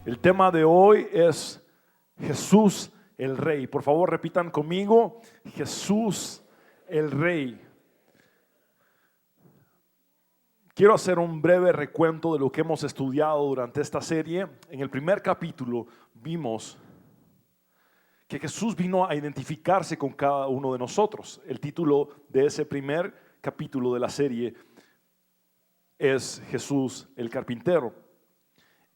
El tema de hoy es Jesús el Rey. Por favor, repitan conmigo: Jesús el Rey. Quiero hacer un breve recuento de lo que hemos estudiado durante esta serie. En el primer capítulo vimos que Jesús vino a identificarse con cada uno de nosotros. El título de ese primer capítulo de la serie es Jesús el Carpintero.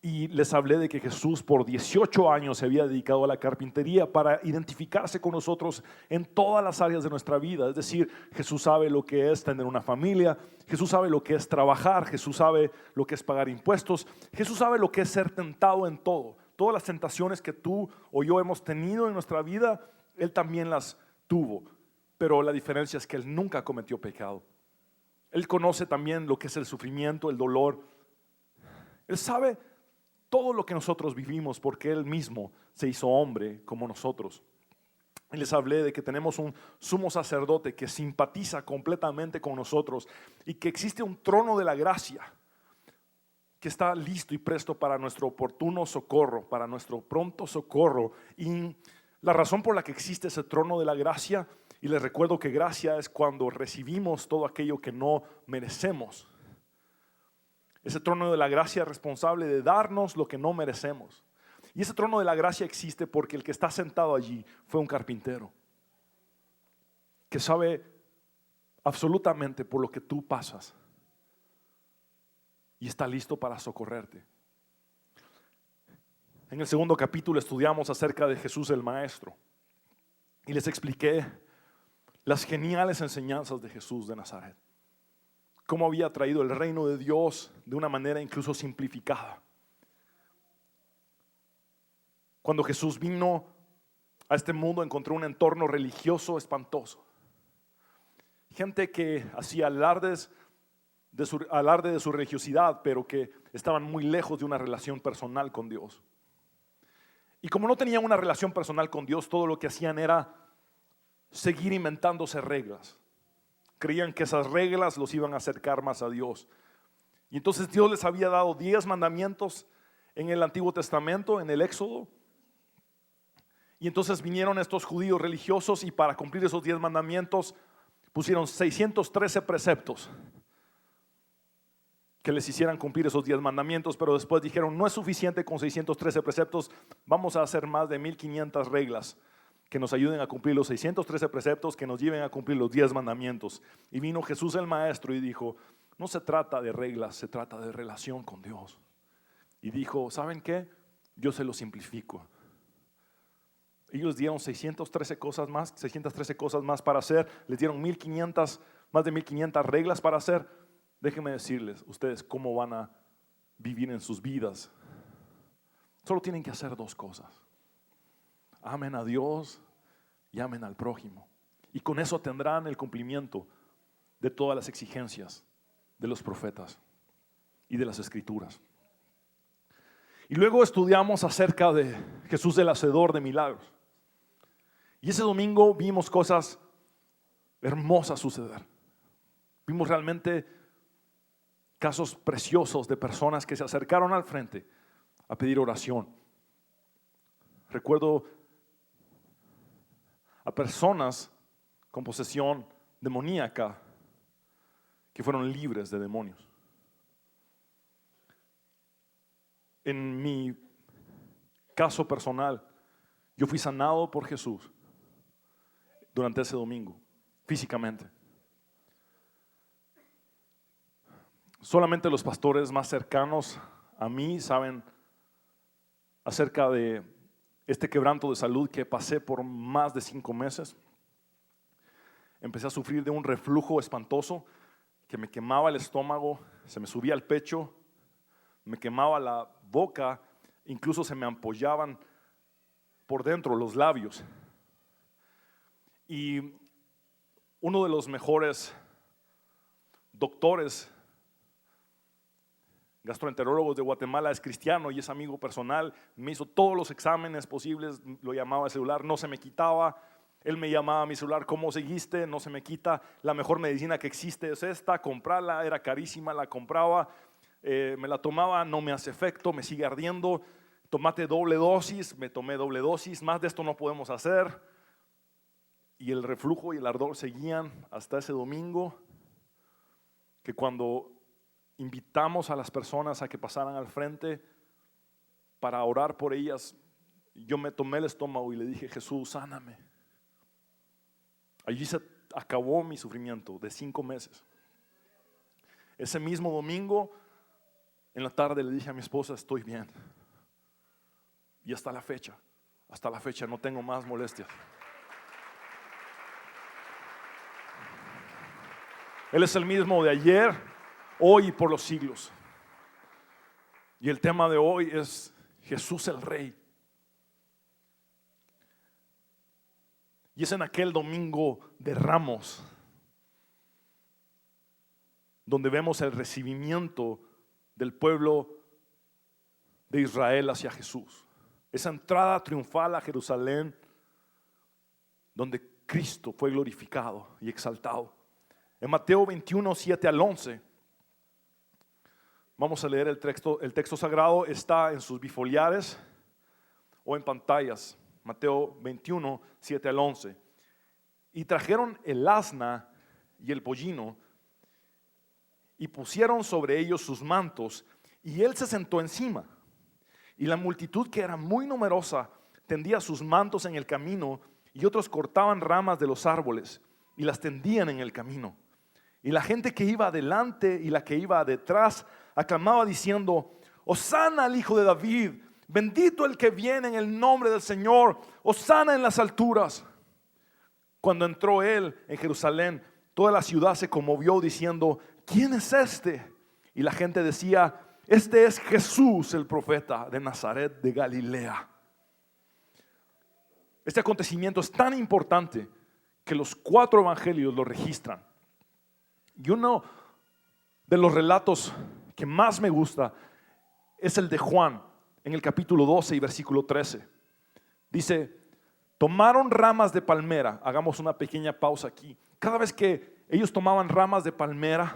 Y les hablé de que Jesús por 18 años se había dedicado a la carpintería para identificarse con nosotros en todas las áreas de nuestra vida. Es decir, Jesús sabe lo que es tener una familia, Jesús sabe lo que es trabajar, Jesús sabe lo que es pagar impuestos, Jesús sabe lo que es ser tentado en todo. Todas las tentaciones que tú o yo hemos tenido en nuestra vida, Él también las tuvo. Pero la diferencia es que Él nunca cometió pecado. Él conoce también lo que es el sufrimiento, el dolor. Él sabe todo lo que nosotros vivimos porque Él mismo se hizo hombre como nosotros. Y les hablé de que tenemos un sumo sacerdote que simpatiza completamente con nosotros y que existe un trono de la gracia que está listo y presto para nuestro oportuno socorro, para nuestro pronto socorro. Y la razón por la que existe ese trono de la gracia, y les recuerdo que gracia es cuando recibimos todo aquello que no merecemos. Ese trono de la gracia es responsable de darnos lo que no merecemos. Y ese trono de la gracia existe porque el que está sentado allí fue un carpintero que sabe absolutamente por lo que tú pasas y está listo para socorrerte. En el segundo capítulo estudiamos acerca de Jesús el Maestro y les expliqué las geniales enseñanzas de Jesús de Nazaret. Cómo había traído el reino de Dios de una manera incluso simplificada. Cuando Jesús vino a este mundo encontró un entorno religioso espantoso. Gente que hacía alarde de su religiosidad, pero que estaban muy lejos de una relación personal con Dios. Y como no tenían una relación personal con Dios, todo lo que hacían era seguir inventándose reglas. Creían que esas reglas los iban a acercar más a Dios. Y entonces Dios les había dado 10 mandamientos en el Antiguo Testamento, en el Éxodo. Y entonces vinieron estos judíos religiosos y para cumplir esos 10 mandamientos pusieron 613 preceptos que les hicieran cumplir esos 10 mandamientos, pero después dijeron: no es suficiente con 613 preceptos, vamos a hacer más de 1500 reglas que nos ayuden a cumplir los 613 preceptos, que nos lleven a cumplir los 10 mandamientos. Y vino Jesús el Maestro y dijo: no se trata de reglas, se trata de relación con Dios. Y dijo: ¿saben qué? Yo se lo simplifico. Ellos dieron 613 cosas más para hacer, les dieron más de 1500 reglas para hacer. Déjenme decirles, ustedes cómo van a vivir en sus vidas. Solo tienen que hacer 2 cosas. Amen a Dios y amen al prójimo. Y con eso tendrán el cumplimiento de todas las exigencias de los profetas y de las escrituras. Y luego estudiamos acerca de Jesús el hacedor de milagros. Y ese domingo vimos cosas hermosas suceder. Vimos realmente casos preciosos de personas que se acercaron al frente a pedir oración. Recuerdo a personas con posesión demoníaca que fueron libres de demonios. En mi caso personal, yo fui sanado por Jesús durante ese domingo, físicamente. Solamente los pastores más cercanos a mí saben acerca de este quebranto de salud que pasé por más de 5 meses. Empecé a sufrir de un reflujo espantoso que me quemaba el estómago, se me subía al pecho, me quemaba la boca, incluso se me ampollaban por dentro los labios. Y uno de los mejores doctores gastroenterólogos de Guatemala es cristiano y es amigo personal. Me hizo todos los exámenes posibles, lo llamaba al celular, no se me quitaba. Él me llamaba a mi celular: ¿cómo seguiste? No se me quita. La mejor medicina que existe es esta, comprarla. Era carísima, la compraba, me la tomaba, no me hace efecto, me sigue ardiendo. Tómate doble dosis, me tomé doble dosis, más de esto no podemos hacer. Y el reflujo y el ardor seguían hasta ese domingo, que cuando invitamos a las personas a que pasaran al frente para orar por ellas, yo me tomé el estómago y le dije: Jesús, sáname. Allí se acabó mi sufrimiento de 5 meses. Ese mismo domingo, en la tarde, le dije a mi esposa: estoy bien. Y hasta la fecha no tengo más molestias. Él es el mismo de ayer, hoy y por los siglos. Y el tema de hoy es Jesús el Rey. Y es en aquel domingo de Ramos donde vemos el recibimiento del pueblo de Israel hacia Jesús. Esa entrada triunfal a Jerusalén donde Cristo fue glorificado y exaltado. En Mateo 21, 7 al 11, vamos a leer el texto sagrado. Está en sus bifoliares o en pantallas. Mateo 21, 7 al 11. Y trajeron el asna y el pollino y pusieron sobre ellos sus mantos, y él se sentó encima. Y la multitud, que era muy numerosa, tendía sus mantos en el camino, y otros cortaban ramas de los árboles y las tendían en el camino. Y la gente que iba adelante y la que iba detrás aclamaba diciendo: Hosana al Hijo de David, bendito el que viene en el nombre del Señor, hosana en las alturas. Cuando entró él en Jerusalén, toda la ciudad se conmovió diciendo: ¿quién es este? Y la gente decía: este es Jesús, el profeta de Nazaret de Galilea. Este acontecimiento es tan importante que los 4 evangelios lo registran. Y uno de los relatos que más me gusta es el de Juan, en el capítulo 12 y versículo 13. Dice: tomaron ramas de palmera. Hagamos una pequeña pausa aquí. Cada vez que ellos tomaban ramas de palmera,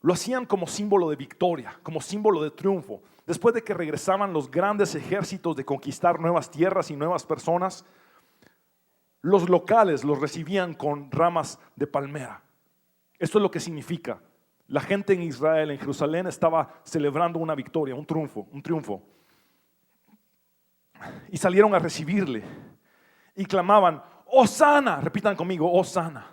lo hacían como símbolo de victoria, como símbolo de triunfo. Después de que regresaban los grandes ejércitos de conquistar nuevas tierras y nuevas personas, los locales los recibían con ramas de palmera. Esto es lo que significa. La gente en Israel, en Jerusalén, estaba celebrando una victoria, un triunfo. Y salieron a recibirle y clamaban: Hosana, repitan conmigo, Hosana.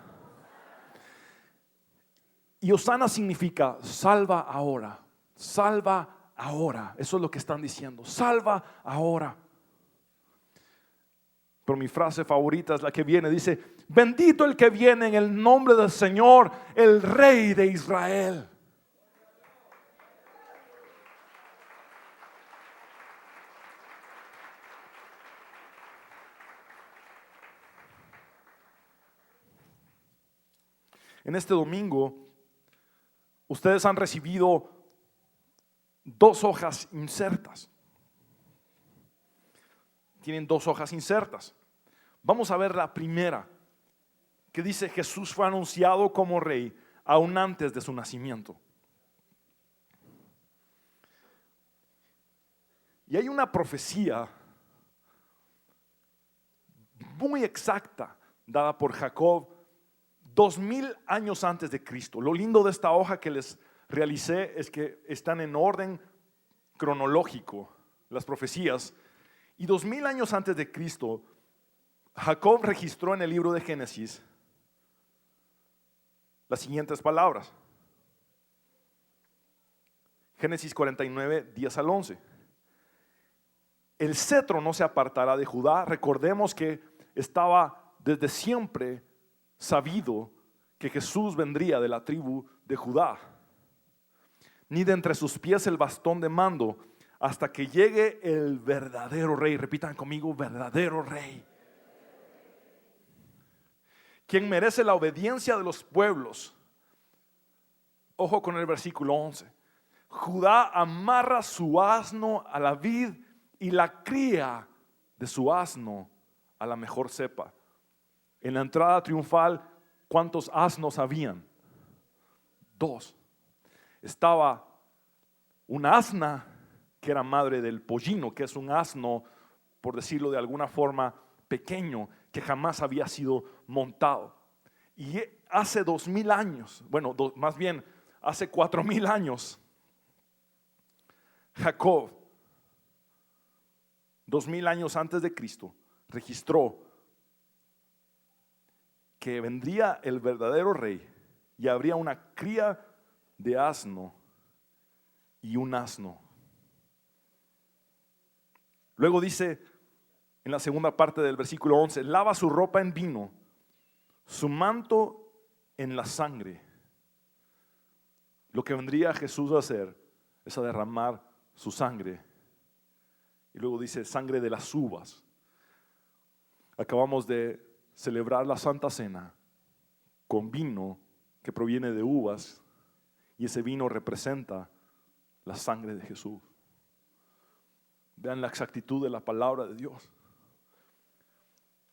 Y Hosana significa salva ahora, salva ahora. Eso es lo que están diciendo, salva ahora. Pero mi frase favorita es la que viene, dice: bendito el que viene en el nombre del Señor, el Rey de Israel. En este domingo, ustedes han recibido 2 hojas insertas. Tienen 2 hojas insertas. Vamos a ver la primera, que dice: Jesús fue anunciado como rey aún antes de su nacimiento. Y hay una profecía muy exacta dada por Jacob 2000 años antes de Cristo. Lo lindo de esta hoja que les realicé es que están en orden cronológico las profecías. Y 2000 años antes de Cristo, Jacob registró en el libro de Génesis las siguientes palabras. Génesis 49, 10 al 11. El cetro no se apartará de Judá. Recordemos que estaba desde siempre sabido que Jesús vendría de la tribu de Judá. Ni de entre sus pies el bastón de mando, hasta que llegue el verdadero rey. Repitan conmigo: verdadero rey. Quien merece la obediencia de los pueblos. Ojo con el versículo 11. Judá amarra su asno a la vid y la cría de su asno a la mejor cepa. En la entrada triunfal, ¿cuántos asnos habían? 2. Estaba una asna que que era madre del pollino, que es un asno, por decirlo de alguna forma, pequeño, que jamás había sido montado. Y hace 2000 años, bueno, más bien hace 4000 años, Jacob, 2000 años antes de Cristo, registró que vendría el verdadero rey y habría una cría de asno y un asno. Luego dice en la segunda parte del versículo 11, lava su ropa en vino, su manto en la sangre. Lo que vendría Jesús a hacer es a derramar su sangre. Y luego dice sangre de las uvas. Acabamos de celebrar la Santa Cena con vino que proviene de uvas, y ese vino representa la sangre de Jesús. Vean la exactitud de la palabra de Dios.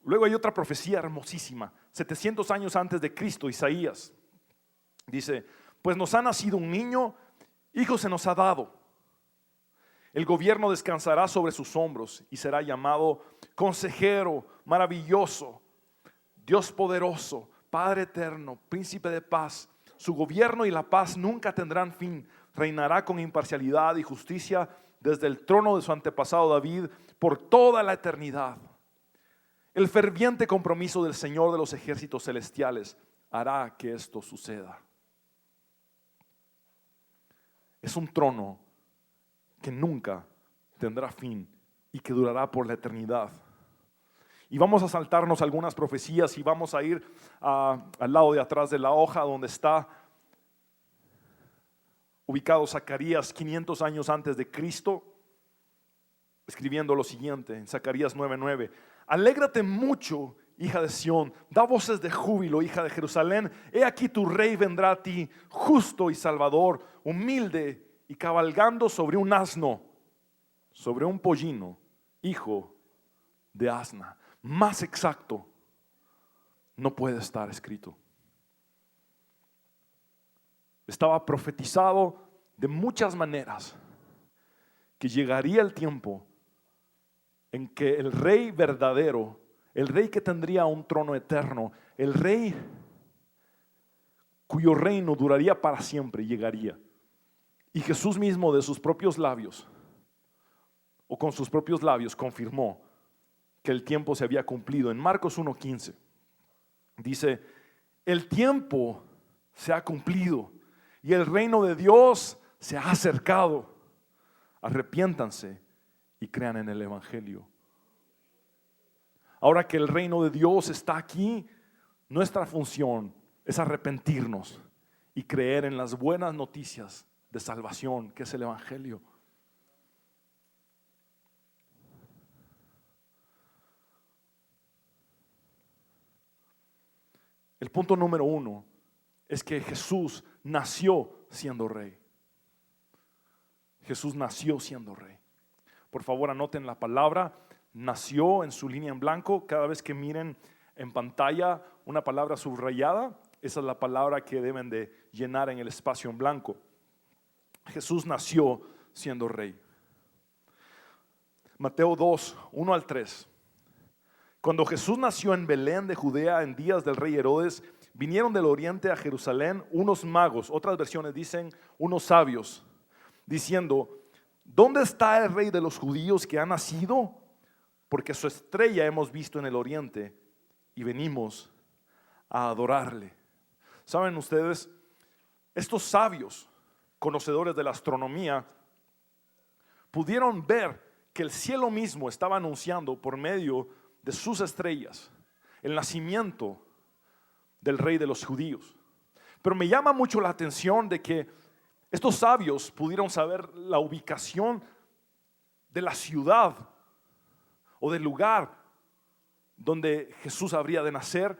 Luego hay otra profecía hermosísima, 700 años antes de Cristo, Isaías dice, pues nos ha nacido un niño, hijo se nos ha dado. El gobierno descansará sobre sus hombros y será llamado Consejero, Maravilloso, Dios poderoso, Padre eterno, Príncipe de paz. Su gobierno y la paz nunca tendrán fin. Reinará con imparcialidad y justicia desde el trono de su antepasado David por toda la eternidad. El ferviente compromiso del Señor de los ejércitos celestiales hará que esto suceda. Es un trono que nunca tendrá fin y que durará por la eternidad. Y vamos a saltarnos algunas profecías y vamos a ir al lado de atrás de la hoja donde está ubicado Zacarías 500 años antes de Cristo, escribiendo lo siguiente en Zacarías 9:9. Alégrate mucho, hija de Sión, da voces de júbilo, hija de Jerusalén. He aquí tu rey vendrá a ti, justo y salvador, humilde y cabalgando sobre un asno, sobre un pollino, hijo de asna. Más exacto no puede estar escrito. Estaba profetizado de muchas maneras que llegaría el tiempo en que el rey verdadero, el rey que tendría un trono eterno, el rey cuyo reino duraría para siempre, llegaría. Y Jesús mismo de sus propios labios, o con sus propios labios, confirmó que el tiempo se había cumplido. En Marcos 1:15 dice, el tiempo se ha cumplido y el reino de Dios se ha acercado. Arrepiéntanse y crean en el Evangelio. Ahora que el reino de Dios está aquí, nuestra función es arrepentirnos y creer en las buenas noticias de salvación, que es el Evangelio. El punto número 1 es que Jesús nació siendo rey. Jesús nació siendo rey. Por favor, anoten la palabra nació en su línea en blanco. Cada vez que miren en pantalla una palabra subrayada, esa es la palabra que deben de llenar en el espacio en blanco. Jesús nació siendo rey. Mateo 2:1-3. Cuando Jesús nació en Belén de Judea en días del rey Herodes, vinieron del oriente a Jerusalén unos magos, otras versiones dicen unos sabios, diciendo, ¿dónde está el rey de los judíos que ha nacido? Porque su estrella hemos visto en el oriente y venimos a adorarle. ¿Saben ustedes? Estos sabios, conocedores de la astronomía, pudieron ver que el cielo mismo estaba anunciando por medio de sus estrellas el nacimiento del rey de los judíos. Pero me llama mucho la atención de que estos sabios pudieron saber la ubicación de la ciudad o del lugar donde Jesús habría de nacer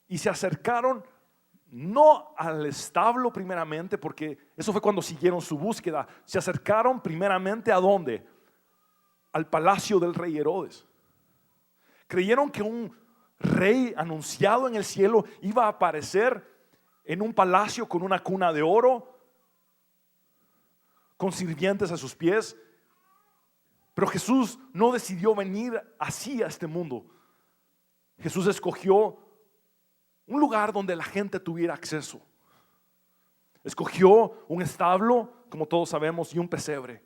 y se acercaron no al establo primeramente, porque eso fue cuando siguieron su búsqueda. Se acercaron primeramente ¿a dónde? Al palacio del rey Herodes. Creyeron que un rey anunciado en el cielo iba a aparecer en un palacio con una cuna de oro, con sirvientes a sus pies Pero Jesús no decidió venir así a este mundo. Jesús escogió un lugar donde la gente tuviera acceso. Escogió un establo, como todos sabemos, y un pesebre.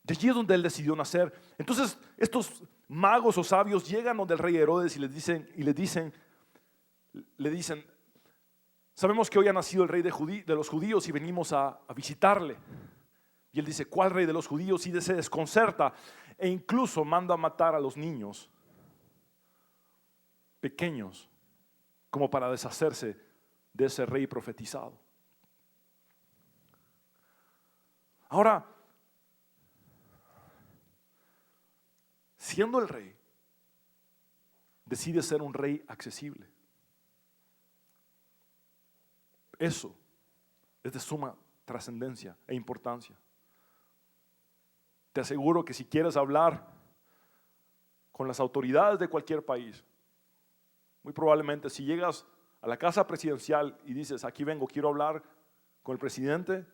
De allí es donde Él decidió nacer. Entonces estos magos o sabios llegan donde el rey Herodes y le dicen, sabemos que hoy ha nacido el rey de los judíos y venimos a visitarle. Y él dice, ¿cuál rey de los judíos? Y se desconcerta e incluso manda a matar a los niños pequeños como para deshacerse de ese rey profetizado. Ahora, siendo el rey, decide ser un rey accesible. Eso es de suma trascendencia e importancia. Te aseguro que si quieres hablar con las autoridades de cualquier país, muy probablemente si llegas a la casa presidencial y dices, aquí vengo, quiero hablar con el presidente,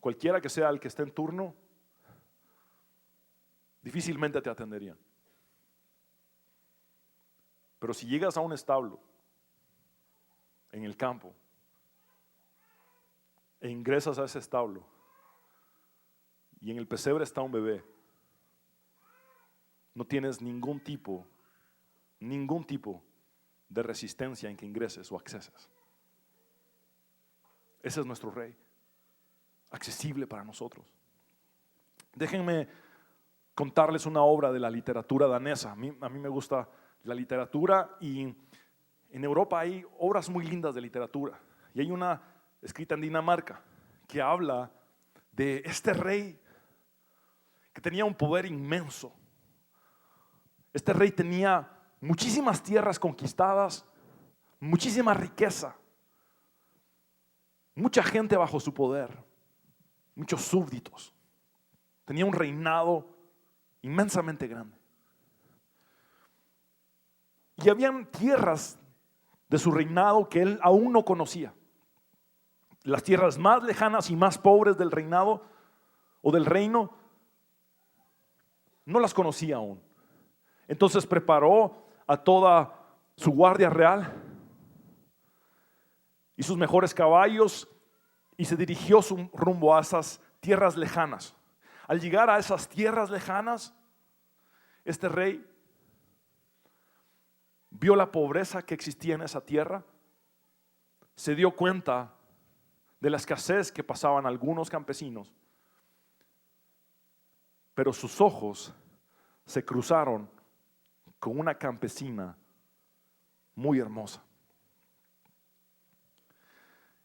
cualquiera que sea el que esté en turno, difícilmente te atenderían. Pero si llegas a un establo en el campo e ingresas a ese establo y en el pesebre está un bebé, no tienes ningún tipo de resistencia en que ingreses o acceses. Ese es nuestro rey, accesible para nosotros. Déjenme contarles una obra de la literatura danesa. A mí me gusta la literatura y en Europa hay obras muy lindas de literatura. Y hay una escrita en Dinamarca que habla de este rey que tenía un poder inmenso. Este rey tenía muchísimas tierras conquistadas, muchísima riqueza, mucha gente bajo su poder, muchos súbditos. Tenía un reinado inmensamente grande. Y habían tierras de su reinado que él aún no conocía. Las tierras más lejanas y más pobres del reinado o del reino no las conocía aún. Entonces preparó a toda su guardia real y sus mejores caballos y se dirigió su rumbo a esas tierras lejanas. Al llegar a esas tierras lejanas, este rey vio la pobreza que existía en esa tierra, se dio cuenta de la escasez que pasaban algunos campesinos, pero sus ojos se cruzaron con una campesina muy hermosa.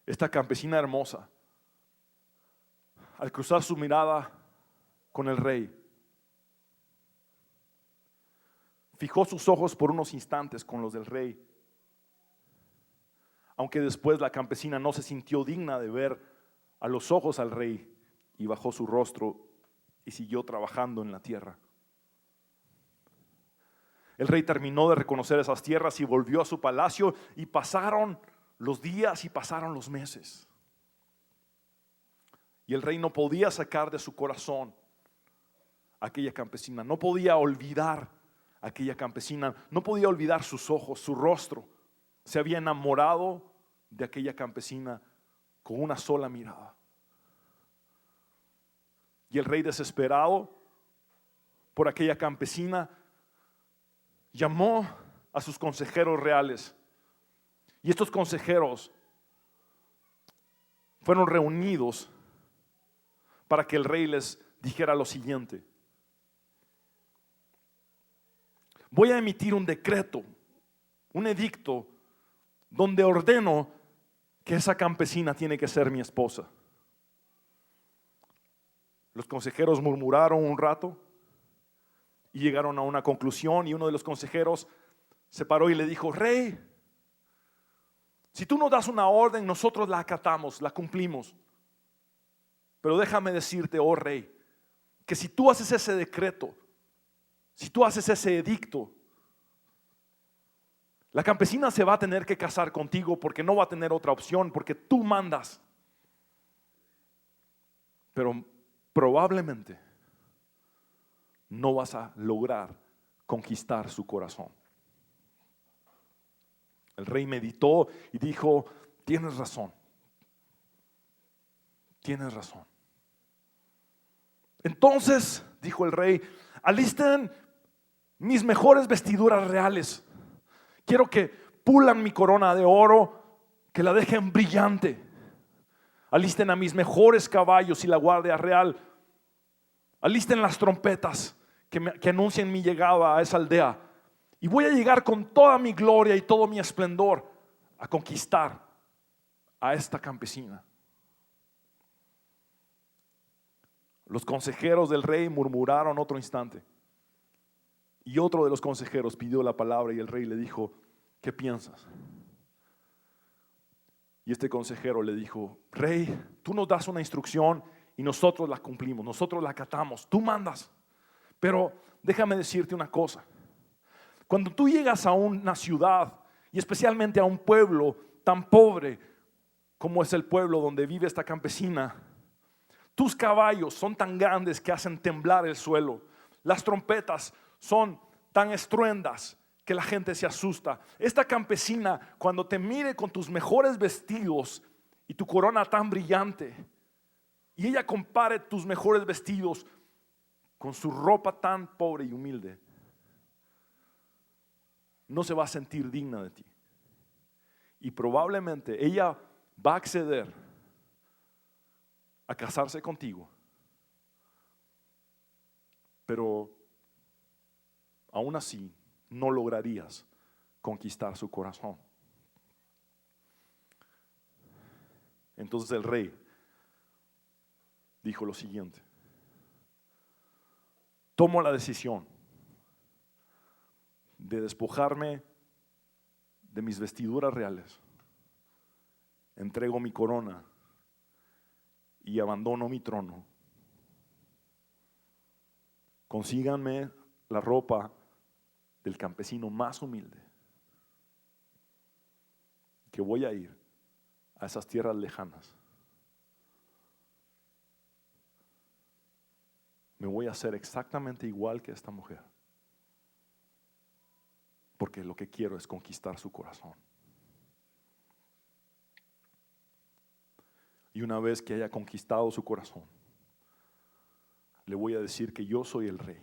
Esta campesina hermosa, al cruzar su mirada con el rey, fijó sus ojos por unos instantes con los del rey, aunque después la campesina no se sintió digna de ver a los ojos al rey y bajó su rostro y siguió trabajando en la tierra. El rey terminó de reconocer esas tierras y volvió a su palacio y pasaron los días y pasaron los meses. Y el rey no podía sacar de su corazón a aquella campesina, no podía olvidar a aquella campesina, no podía olvidar sus ojos, su rostro. Se había enamorado de aquella campesina con una sola mirada. Y el rey, desesperado por aquella campesina, llamó a sus consejeros reales. Y estos consejeros fueron reunidos para que el rey les dijera lo siguiente: voy a emitir un decreto, un edicto, donde ordeno que esa campesina tiene que ser mi esposa. Los consejeros murmuraron un rato y llegaron a una conclusión, y uno de los consejeros se paró y le dijo: rey, si tú nos das una orden, nosotros la acatamos, la cumplimos. Pero déjame decirte, oh rey, que si tú haces ese decreto, si tú haces ese edicto, la campesina se va a tener que casar contigo porque no va a tener otra opción, porque tú mandas. Pero probablemente no vas a lograr conquistar su corazón. El rey meditó y dijo, tienes razón. Tienes razón. Entonces, dijo el rey, alisten mis mejores vestiduras reales. Quiero que pulan mi corona de oro, que la dejen brillante. Alisten a mis mejores caballos y la guardia real. Alisten las trompetas que anuncien mi llegada a esa aldea. Y voy a llegar con toda mi gloria y todo mi esplendor a conquistar a esta campesina. Los consejeros del rey murmuraron otro instante. Y otro de los consejeros pidió la palabra y el rey le dijo, ¿qué piensas? Y este consejero le dijo, rey, tú nos das una instrucción y nosotros la cumplimos, nosotros la acatamos, tú mandas. Pero déjame decirte una cosa. Cuando tú llegas a una ciudad y especialmente a un pueblo tan pobre como es el pueblo donde vive esta campesina, tus caballos son tan grandes que hacen temblar el suelo. Las trompetas son tan estruendas que la gente se asusta. Esta campesina, cuando te mire con tus mejores vestidos y tu corona tan brillante, y ella compare tus mejores vestidos con su ropa tan pobre y humilde, no se va a sentir digna de ti. Y probablemente ella va a acceder a casarse contigo, pero aún así no lograrías conquistar su corazón. Entonces el rey dijo lo siguiente: tomo la decisión de despojarme de mis vestiduras reales, entrego mi corona y abandono mi trono. Consíganme la ropa del campesino más humilde, que voy a ir a esas tierras lejanas. Me voy a hacer exactamente igual que esta mujer, porque lo que quiero es conquistar su corazón. Y una vez que haya conquistado su corazón, le voy a decir que yo soy el rey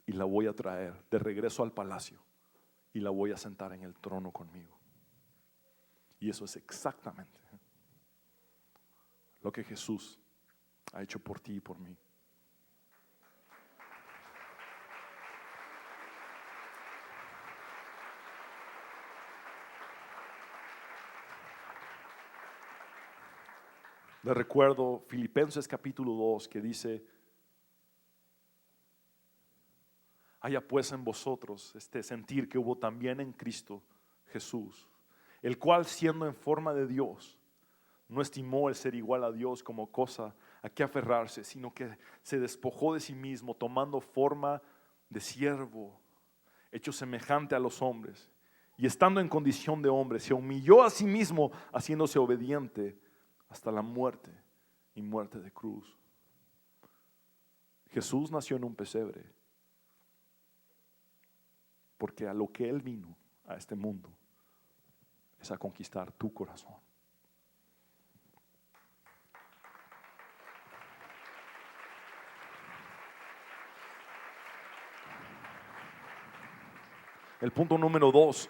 y la voy a traer de regreso al palacio y la voy a sentar en el trono conmigo. Y eso es exactamente lo que Jesús ha hecho por ti y por mí. Le recuerdo Filipenses capítulo 2 que dice: haya pues en vosotros este sentir que hubo también en Cristo Jesús, el cual siendo en forma de Dios, no estimó el ser igual a Dios como cosa a que aferrarse, sino que se despojó de sí mismo, tomando forma de siervo, hecho semejante a los hombres, y estando en condición de hombre, se humilló a sí mismo, haciéndose obediente hasta la muerte y muerte de cruz. Jesús nació en un pesebre, porque a lo que Él vino a este mundo es a conquistar tu corazón. El punto número 2: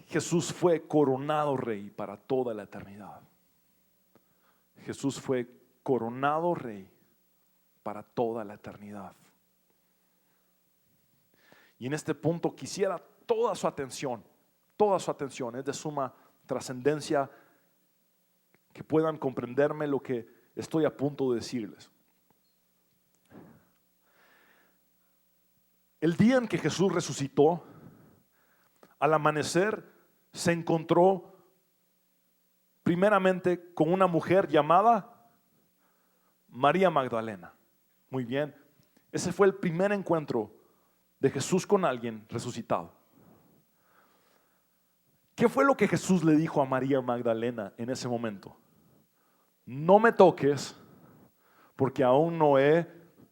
Jesús fue coronado rey para toda la eternidad. Jesús fue coronado rey para toda la eternidad. Y en este punto quisiera toda su atención, es de suma trascendencia que puedan comprenderme lo que estoy a punto de decirles. El día en que Jesús resucitó, al amanecer se encontró primeramente con una mujer llamada María Magdalena. Muy bien, ese fue el primer encuentro de Jesús con alguien resucitado. ¿Qué fue lo que Jesús le dijo a María Magdalena en ese momento? No me toques, porque aún no he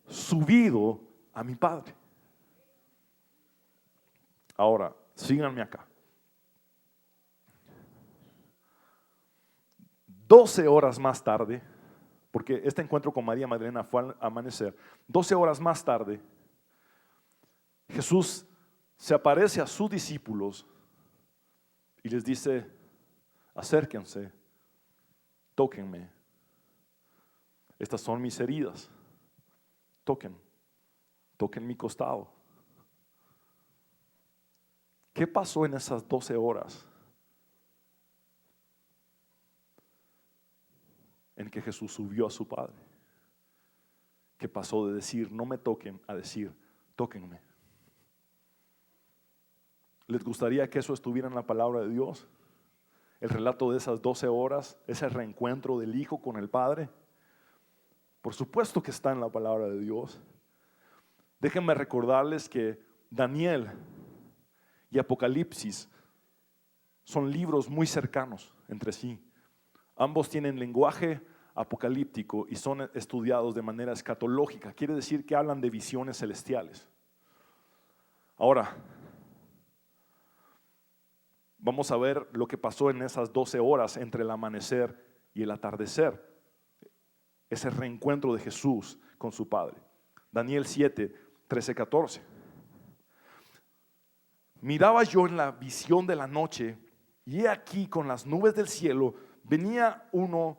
subido a mi Padre. Ahora, síganme acá. 12 horas más tarde, porque este encuentro con María Magdalena fue al amanecer, 12 horas más tarde, Jesús se aparece a sus discípulos y les dice: acérquense, tóquenme, estas son mis heridas, toquen mi costado. ¿Qué pasó en esas 12 horas en que Jesús subió a su Padre? ¿Qué pasó de decir no me toquen a decir tóquenme? ¿Les gustaría que eso estuviera en la palabra de Dios? El relato de esas 12 horas, ese reencuentro del Hijo con el Padre. Por supuesto que está en la palabra de Dios. Déjenme recordarles que Daniel y Apocalipsis son libros muy cercanos entre sí. Ambos tienen lenguaje apocalíptico y son estudiados de manera escatológica. Quiere decir que hablan de visiones celestiales. Ahora, vamos a ver lo que pasó en esas 12 horas entre el amanecer y el atardecer. Ese reencuentro de Jesús con su Padre. Daniel 7, 13, 14. Miraba yo en la visión de la noche, y he aquí con las nubes del cielo venía uno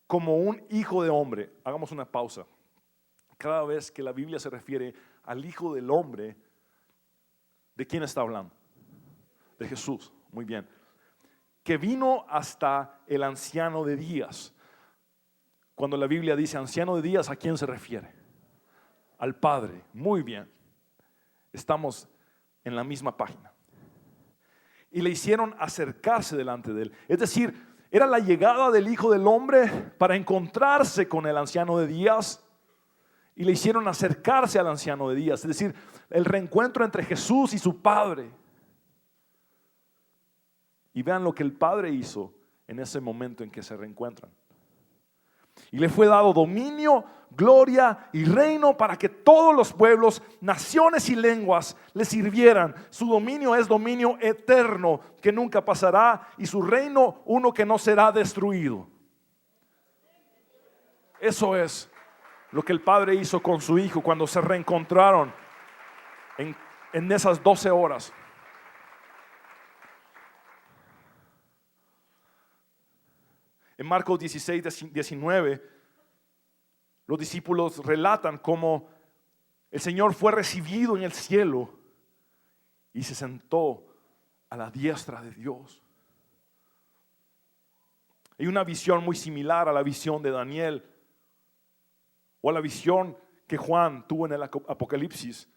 como un hijo de hombre. Hagamos una pausa. Cada vez que la Biblia se refiere al Hijo del Hombre, ¿de quién está hablando? De Jesús. Muy bien. Que vino hasta el anciano de días. Cuando la Biblia dice anciano de días, ¿a quién se refiere? Al Padre. Muy bien. Estamos en la misma página. Y le hicieron acercarse delante de él. Es decir, era la llegada del Hijo del Hombre para encontrarse con el anciano de días. Y le hicieron acercarse al anciano de días. Es decir, el reencuentro entre Jesús y su Padre. Y vean lo que el Padre hizo en ese momento en que se reencuentran. Y le fue dado dominio, gloria y reino para que todos los pueblos, naciones y lenguas le sirvieran. Su dominio es dominio eterno que nunca pasará, y su reino uno que no será destruido. Eso es lo que el Padre hizo con su Hijo cuando se reencontraron en esas 12 horas. En Marcos 16, 19, los discípulos relatan cómo el Señor fue recibido en el cielo y se sentó a la diestra de Dios. Hay una visión muy similar a la visión de Daniel o a la visión que Juan tuvo en el Apocalipsis,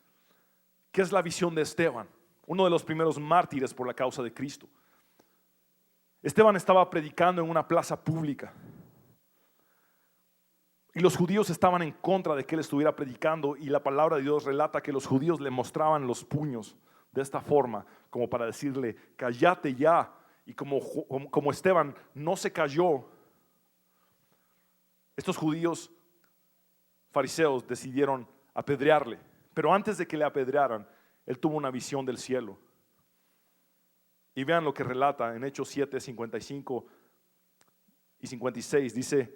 que es la visión de Esteban, uno de los primeros mártires por la causa de Cristo. Esteban estaba predicando en una plaza pública y los judíos estaban en contra de que él estuviera predicando, y la palabra de Dios relata que los judíos le mostraban los puños de esta forma como para decirle cállate ya, y como Esteban no se cayó, estos judíos fariseos decidieron apedrearle. Pero antes de que le apedrearan, él tuvo una visión del cielo. Y vean lo que relata en Hechos 7, 55 y 56. Dice: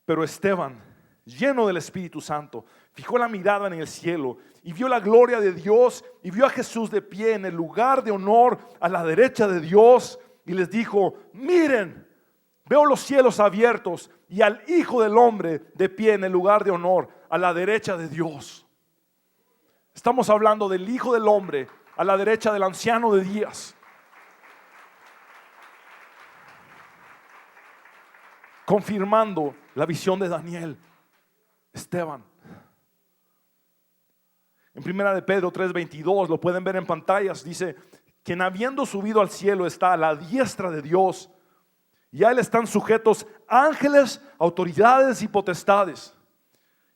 pero Esteban, lleno del Espíritu Santo, fijó la mirada en el cielo y vio la gloria de Dios, y vio a Jesús de pie en el lugar de honor a la derecha de Dios, y les dijo: miren, veo los cielos abiertos y al Hijo del Hombre de pie en el lugar de honor a la derecha de Dios. Estamos hablando del Hijo del Hombre a la derecha del anciano de días. Confirmando la visión de Daniel, Esteban. En primera de Pedro 3:22, lo pueden ver en pantallas, dice: quien habiendo subido al cielo está a la diestra de Dios, y a él están sujetos ángeles, autoridades y potestades.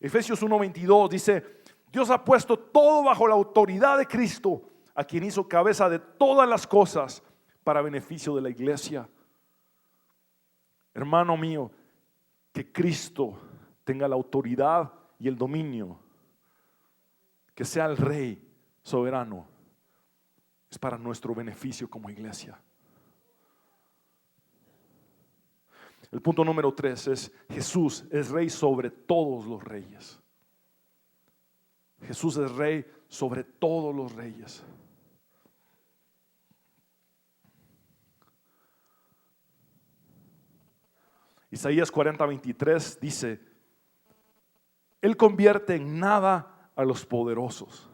Efesios 1:22 dice: Dios ha puesto todo bajo la autoridad de Cristo, a quien hizo cabeza de todas las cosas para beneficio de la iglesia. Hermano mío, que Cristo tenga la autoridad y el dominio, que sea el Rey soberano, es para nuestro beneficio como iglesia. El punto número 3 es: Jesús es Rey sobre todos los reyes. Jesús es Rey sobre todos los reyes. Isaías 40:23 dice: Él convierte en nada a los poderosos,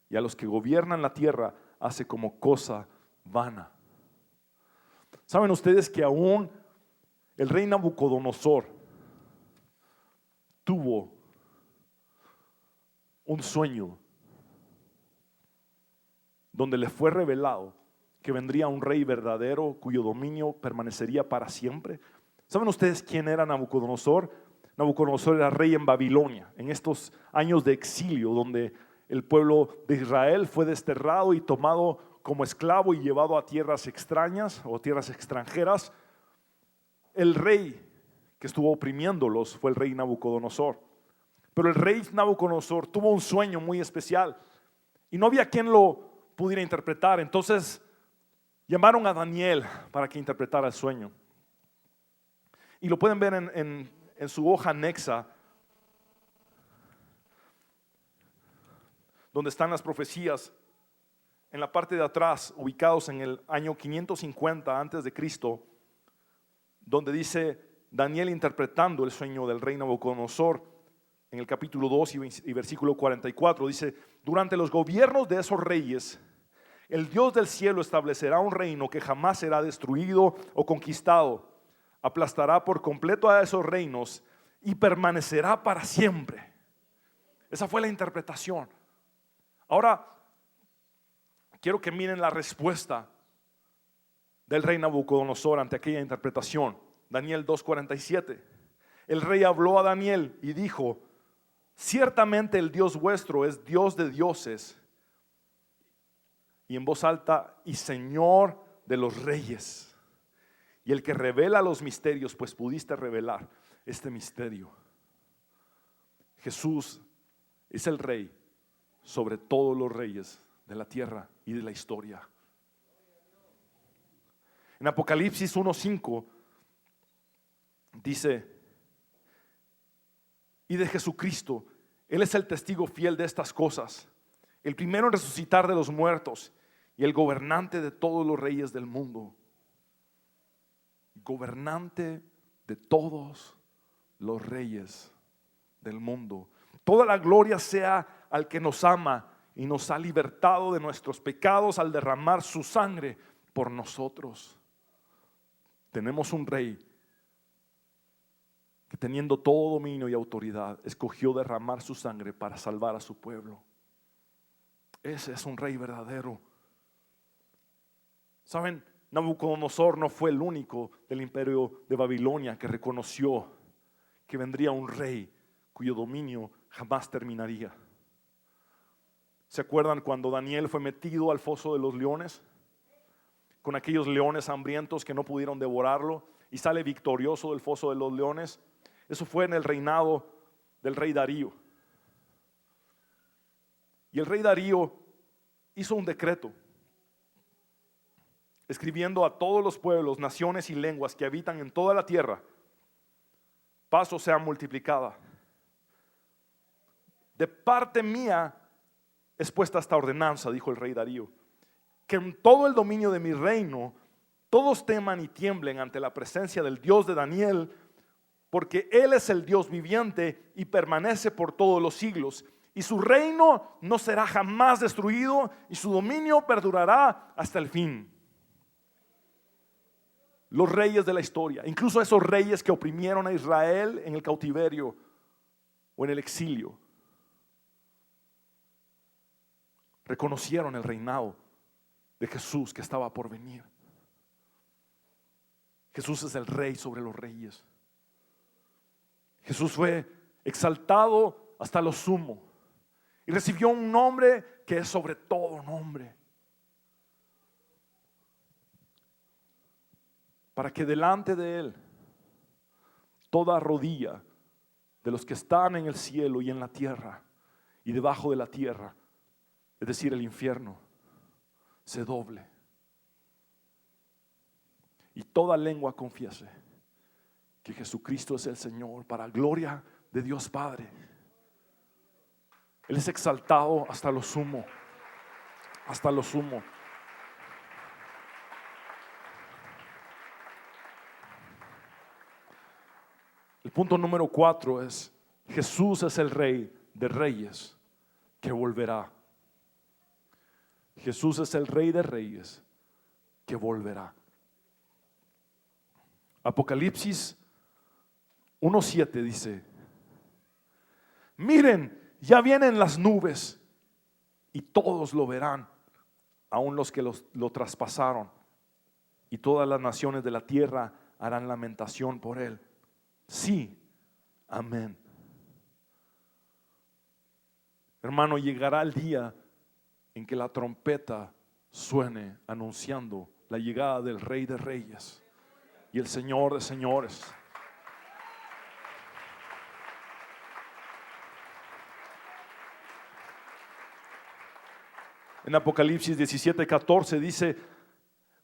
y a los que gobiernan la tierra hace como cosa vana. ¿Saben ustedes que aún el rey Nabucodonosor tuvo un sueño donde le fue revelado que vendría un rey verdadero cuyo dominio permanecería para siempre? ¿Saben ustedes quién era Nabucodonosor? Nabucodonosor era rey en Babilonia, en estos años de exilio donde el pueblo de Israel fue desterrado y tomado como esclavo y llevado a tierras extrañas o tierras extranjeras. El rey que estuvo oprimiéndolos fue el rey Nabucodonosor. Pero el rey Nabucodonosor tuvo un sueño muy especial y no había quien lo pudiera interpretar. Entonces llamaron a Daniel para que interpretara el sueño. Y lo pueden ver en su hoja anexa, donde están las profecías. En la parte de atrás, ubicados en el año 550 antes de Cristo, donde dice Daniel interpretando el sueño del rey Nabucodonosor, en el capítulo 2 y versículo 44, dice: durante los gobiernos de esos reyes, el Dios del cielo establecerá un reino que jamás será destruido o conquistado. Aplastará por completo a esos reinos y permanecerá para siempre. Esa fue la interpretación. Ahora, quiero que miren la respuesta del rey Nabucodonosor ante aquella interpretación. Daniel 2:47. El rey habló a Daniel y dijo: ciertamente el Dios vuestro es Dios de dioses, y en voz alta, y Señor de los reyes, y el que revela los misterios, pues pudiste revelar este misterio. Jesús es el Rey sobre todos los reyes de la tierra y de la historia. En Apocalipsis 1:5 dice: y de Jesucristo, Él es el testigo fiel de estas cosas, el primero en resucitar de los muertos y el gobernante de todos los reyes del mundo. Gobernante de todos los reyes del mundo. Toda la gloria sea al que nos ama y nos ha libertado de nuestros pecados al derramar su sangre por nosotros. Tenemos un rey que, teniendo todo dominio y autoridad, escogió derramar su sangre para salvar a su pueblo. Ese es un rey verdadero. ¿Saben? Nabucodonosor no fue el único del imperio de Babilonia que reconoció que vendría un rey cuyo dominio jamás terminaría. ¿Se acuerdan cuando Daniel fue metido al foso de los leones? Con aquellos leones hambrientos que no pudieron devorarlo, y sale victorioso del foso de los leones. Eso fue en el reinado del rey Darío. Y el rey Darío hizo un decreto, escribiendo a todos los pueblos, naciones y lenguas que habitan en toda la tierra: paz os sea multiplicada. De parte mía es puesta esta ordenanza, dijo el rey Darío, que en todo el dominio de mi reino todos teman y tiemblen ante la presencia del Dios de Daniel, porque Él es el Dios viviente y permanece por todos los siglos, y su reino no será jamás destruido, y su dominio perdurará hasta el fin. Los reyes de la historia, incluso esos reyes que oprimieron a Israel en el cautiverio o en el exilio, reconocieron el reinado de Jesús que estaba por venir. Jesús es el rey sobre los reyes. Jesús fue exaltado hasta lo sumo y recibió un nombre que es sobre todo nombre, para que delante de Él toda rodilla de los que están en el cielo y en la tierra y debajo de la tierra, es decir, el infierno, se doble. Y toda lengua confiese que Jesucristo es el Señor, para gloria de Dios Padre. Él es exaltado hasta lo sumo, hasta lo sumo. El punto número 4 es: Jesús es el Rey de Reyes que volverá. Jesús es el Rey de Reyes que volverá. Apocalipsis 1:7 dice: miren, ya vienen las nubes y todos lo verán, aun los que lo traspasaron, y todas las naciones de la tierra harán lamentación por él. Sí, amén. Hermano, llegará el día en que la trompeta suene anunciando la llegada del Rey de Reyes y el Señor de Señores. En Apocalipsis 17:14 dice: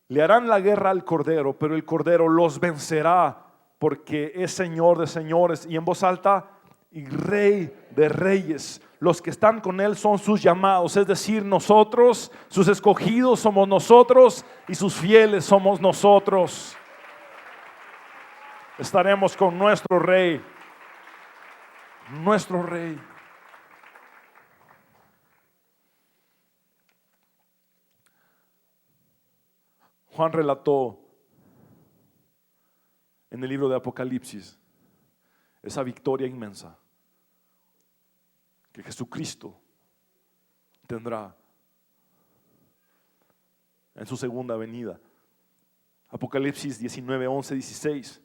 le harán la guerra al Cordero, pero el Cordero los vencerá, porque es Señor de señores, y en voz alta, y Rey de reyes. Los que están con Él son sus llamados, es decir, nosotros, sus escogidos somos nosotros, y sus fieles somos nosotros. Estaremos con nuestro Rey, nuestro Rey. Juan relató en el libro de Apocalipsis esa victoria inmensa que Jesucristo tendrá en su segunda venida. Apocalipsis 19, 11, 16.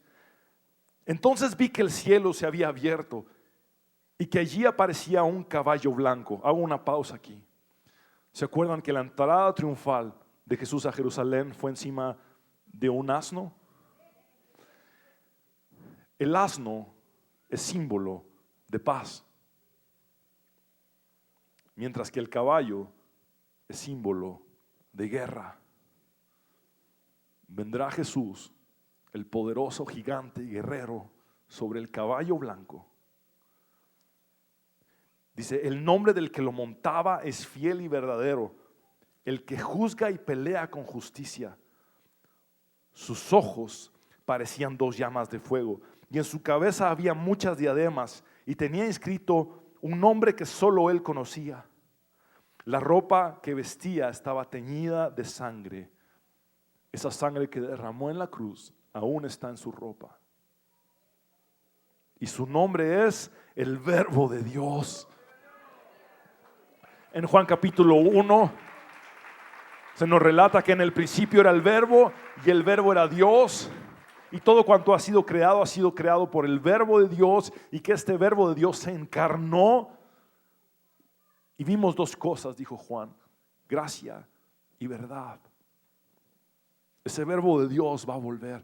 Entonces vi que el cielo se había abierto y que allí aparecía un caballo blanco. Hago una pausa aquí. ¿Se acuerdan que la entrada triunfal de Jesús a Jerusalén fue encima de un asno? El asno es símbolo de paz, mientras que el caballo es símbolo de guerra. Vendrá Jesús, el poderoso gigante y guerrero, sobre el caballo blanco. Dice: el nombre del que lo montaba es fiel y verdadero, el que juzga y pelea con justicia. Sus ojos parecían dos llamas de fuego, y en su cabeza había muchas diademas, y tenía inscrito un nombre que solo él conocía. La ropa que vestía estaba teñida de sangre. Esa sangre que derramó en la cruz aún está en su ropa. Y su nombre es el Verbo de Dios. En Juan capítulo 1 se nos relata que en el principio era el Verbo, y el Verbo era Dios, y todo cuanto ha sido creado por el Verbo de Dios, y que este Verbo de Dios se encarnó. Y vimos dos cosas, dijo Juan: gracia y verdad. Ese Verbo de Dios va a volver.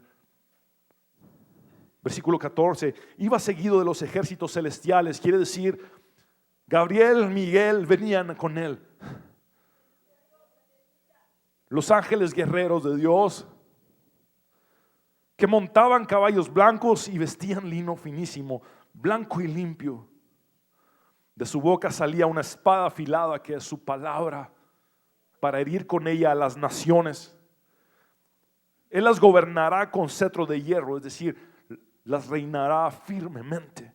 Versículo 14: iba seguido de los ejércitos celestiales, quiere decir, Gabriel, Miguel venían con él. Los ángeles guerreros de Dios, que montaban caballos blancos y vestían lino finísimo, blanco y limpio. De su boca salía una espada afilada, que es su palabra, para herir con ella a las naciones. Él las gobernará con cetro de hierro, es decir, las reinará firmemente,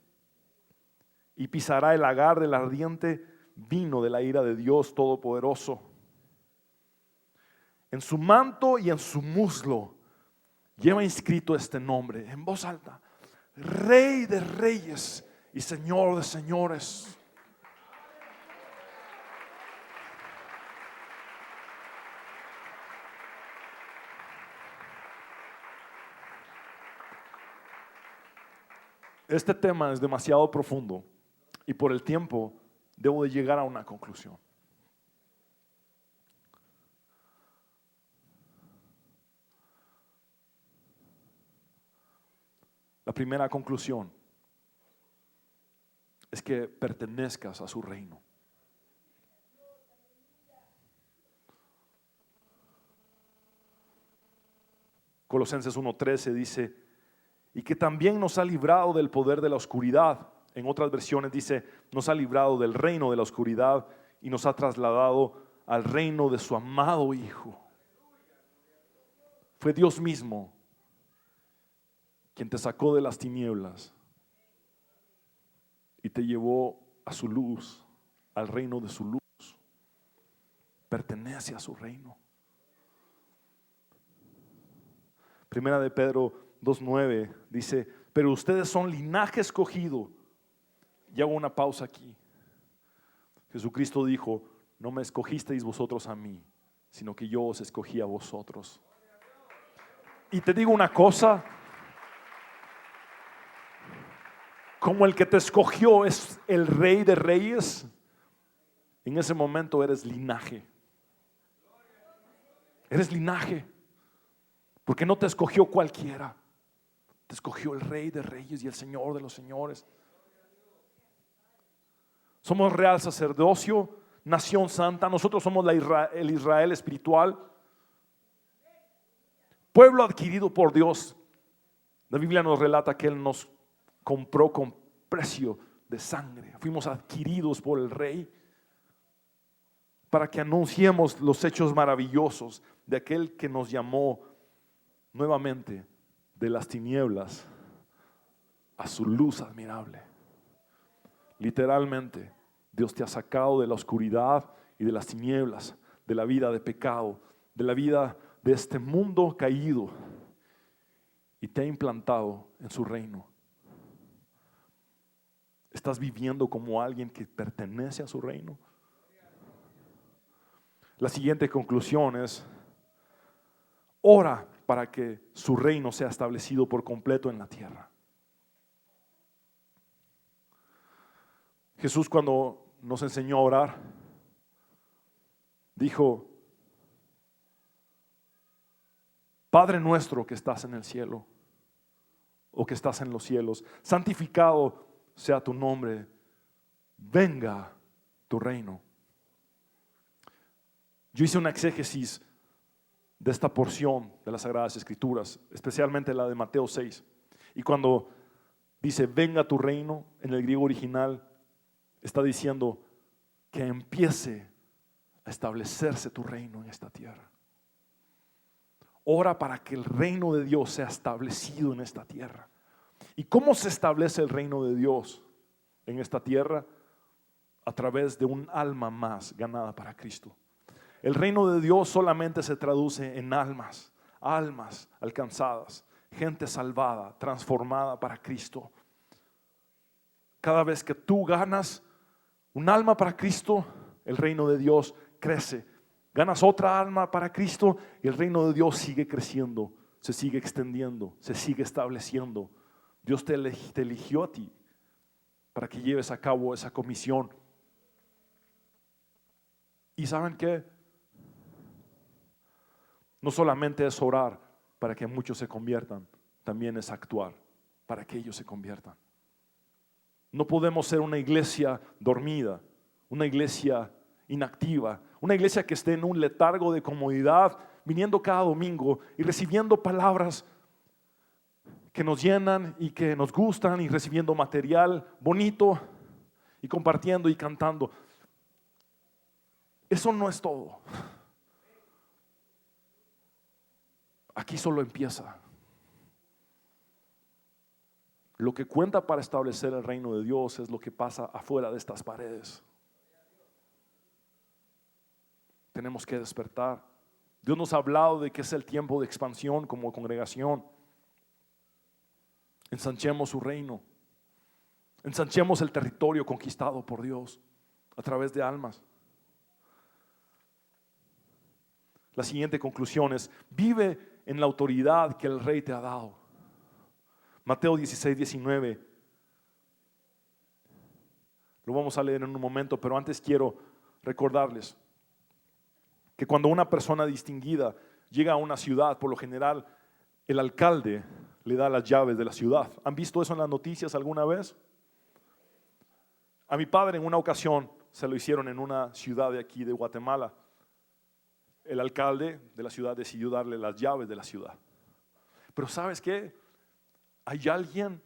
y pisará el lagar del ardiente vino de la ira de Dios Todopoderoso. En su manto y en su muslo lleva inscrito este nombre en voz alta: Rey de reyes y Señor de señores. Este tema es demasiado profundo y por el tiempo debo de llegar a una conclusión. La primera conclusión es que pertenezcas a su reino. Colosenses 1:13 dice, y que también nos ha librado del poder de la oscuridad. En otras versiones dice, nos ha librado del reino de la oscuridad y nos ha trasladado al reino de su amado Hijo. Fue Dios mismo quien te sacó de las tinieblas y te llevó a su luz, al reino de su luz. Pertenece a su reino. Primera de Pedro 2:9 dice, pero ustedes son linaje escogido. Y hago una pausa aquí. Jesucristo dijo, no me escogisteis vosotros a mí, sino que yo os escogí a vosotros. Y te digo una cosa, como el que te escogió es el Rey de Reyes, en ese momento eres linaje. Eres linaje, porque no te escogió cualquiera, te escogió el Rey de Reyes y el Señor de los Señores. Somos real sacerdocio, nación santa, nosotros somos el Israel espiritual, pueblo adquirido por Dios. La Biblia nos relata que Él nos compró con precio de sangre, fuimos adquiridos por el Rey para que anunciemos los hechos maravillosos de aquel que nos llamó nuevamente de las tinieblas a su luz admirable. Literalmente, Dios te ha sacado de la oscuridad y de las tinieblas, de la vida de pecado, de la vida de este mundo caído, y te ha implantado en su reino. ¿Estás viviendo como alguien que pertenece a su reino? La siguiente conclusión es: ora para que su reino sea establecido por completo en la tierra. Jesús, cuando nos enseñó a orar, dijo: Padre nuestro que estás en el cielo, o que estás en los cielos, santificado sea tu nombre, venga tu reino. Yo hice una exégesis de esta porción de las Sagradas Escrituras, especialmente la de Mateo 6. Y cuando dice venga tu reino, en el griego original está diciendo que empiece a establecerse tu reino en esta tierra. Ora para que el reino de Dios sea establecido en esta tierra. ¿Y cómo se establece el reino de Dios en esta tierra? A través de un alma más ganada para Cristo. El reino de Dios solamente se traduce en almas alcanzadas, gente salvada, transformada para Cristo. Cada vez que tú ganas un alma para Cristo, el reino de Dios crece. Ganas otra alma para Cristo y el reino de Dios sigue creciendo, se sigue extendiendo, se sigue estableciendo. Dios te eligió a ti para que lleves a cabo esa comisión. ¿Y saben qué? No solamente es orar para que muchos se conviertan, también es actuar para que ellos se conviertan. No podemos ser una iglesia dormida, una iglesia inactiva, una iglesia que esté en un letargo de comodidad, viniendo cada domingo y recibiendo palabras que nos llenan y que nos gustan, y recibiendo material bonito y compartiendo y cantando. Eso no es todo. Aquí solo empieza. Lo que cuenta para establecer el reino de Dios es lo que pasa afuera de estas paredes. Tenemos que despertar. Dios nos ha hablado de que es el tiempo de expansión como congregación. Ensanchemos su reino. Ensanchemos el territorio conquistado por Dios a través de almas. La siguiente conclusión es: vive en la autoridad que el Rey te ha dado. Mateo 16:19. Lo vamos a leer en un momento, pero antes quiero recordarles que cuando una persona distinguida llega a una ciudad, por lo general el alcalde le da las llaves de la ciudad. ¿Han visto eso en las noticias alguna vez? A mi padre en una ocasión se lo hicieron en una ciudad de aquí de Guatemala. El alcalde de la ciudad decidió darle las llaves de la ciudad. Pero ¿sabes qué? Hay alguien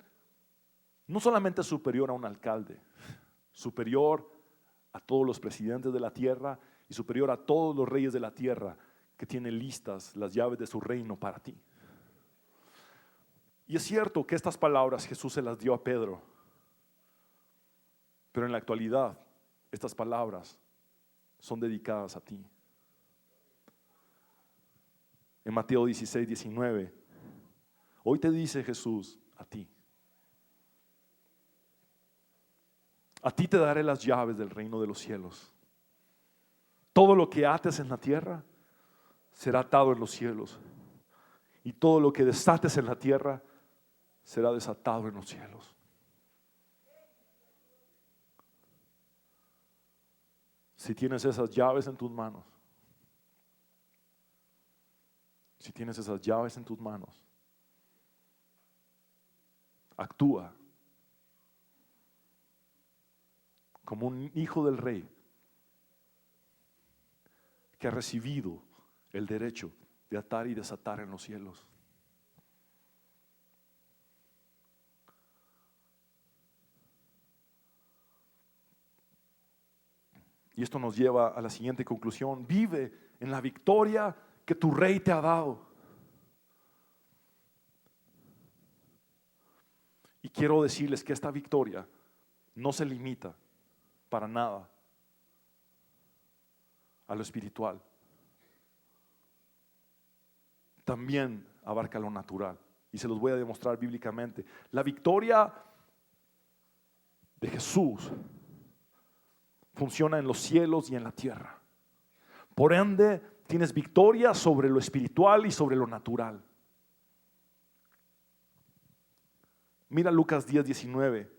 no solamente superior a un alcalde, superior a todos los presidentes de la tierra y superior a todos los reyes de la tierra, que tiene listas las llaves de su reino para ti. Y es cierto que estas palabras Jesús se las dio a Pedro, pero en la actualidad estas palabras son dedicadas a ti. En Mateo 16, 19, hoy te dice Jesús a ti: a ti te daré las llaves del reino de los cielos. Todo lo que ates en la tierra será atado en los cielos, y todo lo que desates en la tierra será desatado en los cielos. Si tienes esas llaves en tus manos, si tienes esas llaves en tus manos, actúa como un hijo del rey que ha recibido el derecho de atar y desatar en los cielos. Y esto nos lleva a la siguiente conclusión: vive en la victoria que tu rey te ha dado. Y quiero decirles que esta victoria no se limita para nada a lo espiritual. También abarca lo natural. Y se los voy a demostrar bíblicamente. La victoria de Jesús funciona en los cielos y en la tierra. Por ende, tienes victoria sobre lo espiritual y sobre lo natural. Mira Lucas 10, 19.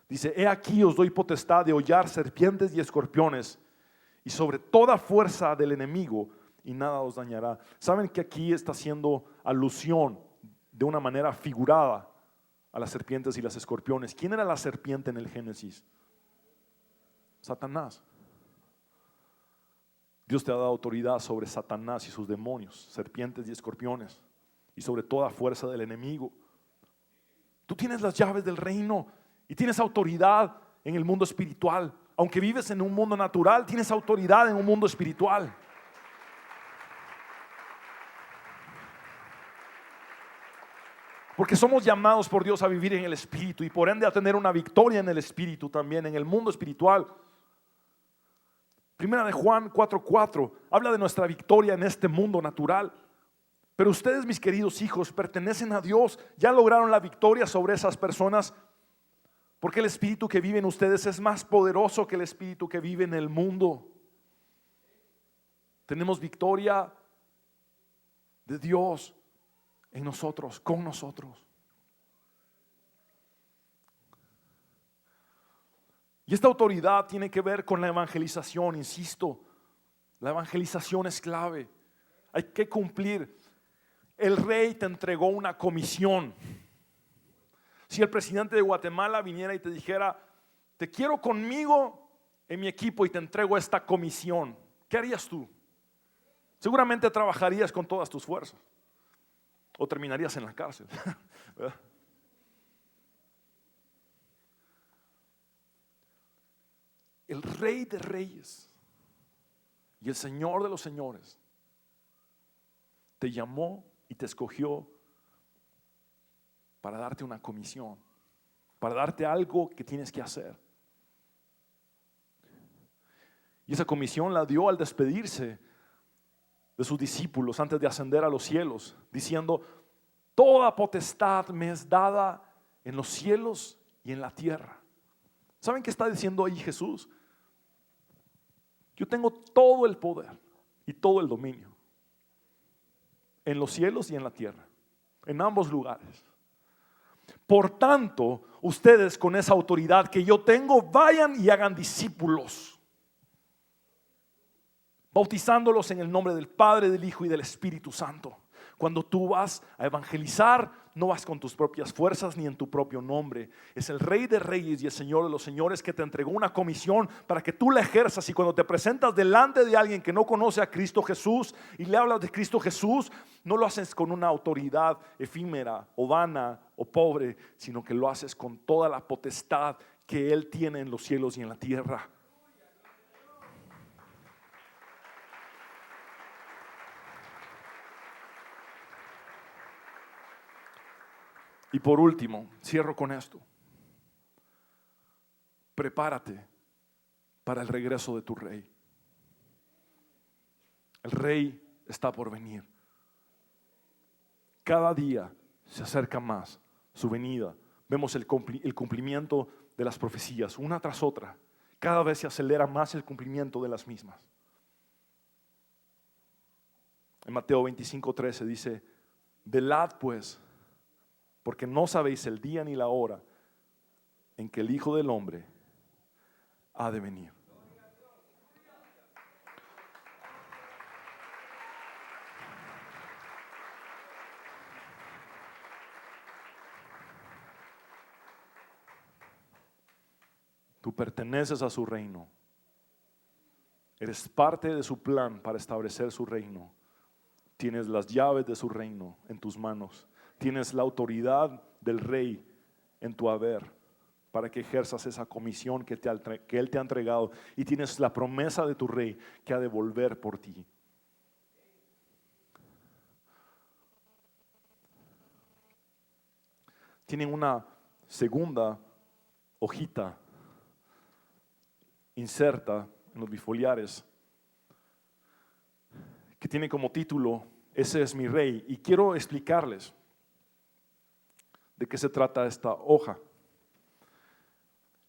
Dice: he aquí os doy potestad de hollar serpientes y escorpiones y sobre toda fuerza del enemigo, y nada os dañará. ¿Saben que aquí está haciendo alusión de una manera figurada a las serpientes y las escorpiones? ¿Quién era la serpiente en el Génesis? Satanás. Dios te ha dado autoridad sobre Satanás y sus demonios, serpientes y escorpiones, y sobre toda fuerza del enemigo. Tú tienes las llaves del reino y tienes autoridad en el mundo espiritual. Aunque vives en un mundo natural, tienes autoridad en un mundo espiritual. Porque somos llamados por Dios a vivir en el espíritu y por ende a tener una victoria en el espíritu también, en el mundo espiritual. Primera de Juan 4:4 habla de nuestra victoria en este mundo natural. Pero ustedes, mis queridos hijos, pertenecen a Dios, ya lograron la victoria sobre esas personas, porque el espíritu que vive en ustedes es más poderoso que el espíritu que vive en el mundo. Tenemos victoria de Dios en nosotros, con nosotros. Y esta autoridad tiene que ver con la evangelización, insisto. La evangelización es clave. Hay que cumplir. El rey te entregó una comisión. Si el presidente de Guatemala viniera y te dijera: te quiero conmigo en mi equipo y te entrego esta comisión, ¿qué harías tú? Seguramente trabajarías con todas tus fuerzas o terminarías en la cárcel. El Rey de Reyes y el Señor de los Señores te llamó y te escogió para darte una comisión, para darte algo que tienes que hacer. Y esa comisión la dio al despedirse de sus discípulos antes de ascender a los cielos, diciendo: toda potestad me es dada en los cielos y en la tierra. ¿Saben qué está diciendo ahí Jesús? Yo tengo todo el poder y todo el dominio en los cielos y en la tierra, en ambos lugares. Por tanto, ustedes con esa autoridad que yo tengo, vayan y hagan discípulos, bautizándolos en el nombre del Padre, del Hijo y del Espíritu Santo, Cuando tú vas a evangelizar, no vas con tus propias fuerzas ni en tu propio nombre. Es el Rey de Reyes y el Señor de los Señores que te entregó una comisión para que tú la ejerzas. Y cuando te presentas delante de alguien que no conoce a Cristo Jesús y le hablas de Cristo Jesús, no lo haces con una autoridad efímera o vana o pobre, sino que lo haces con toda la potestad que Él tiene en los cielos y en la tierra. Y por último, cierro con esto. Prepárate para el regreso de tu rey. El rey está por venir. Cada día se acerca más su venida. Vemos el cumplimiento de las profecías, una tras otra. Cada vez se acelera más el cumplimiento de las mismas. En Mateo 25:13 dice: velad pues, porque no sabéis el día ni la hora en que el Hijo del Hombre ha de venir. Tú perteneces a su reino. Eres parte de su plan para establecer su reino. Tienes las llaves de su reino en tus manos. Tienes la autoridad del rey en tu haber para que ejerzas esa comisión que Él te ha entregado. Y tienes la promesa de tu rey que ha de volver por ti. Tienen una segunda hojita inserta en los bifoliares que tiene como título: ese es mi rey. Y quiero explicarles de qué se trata esta hoja.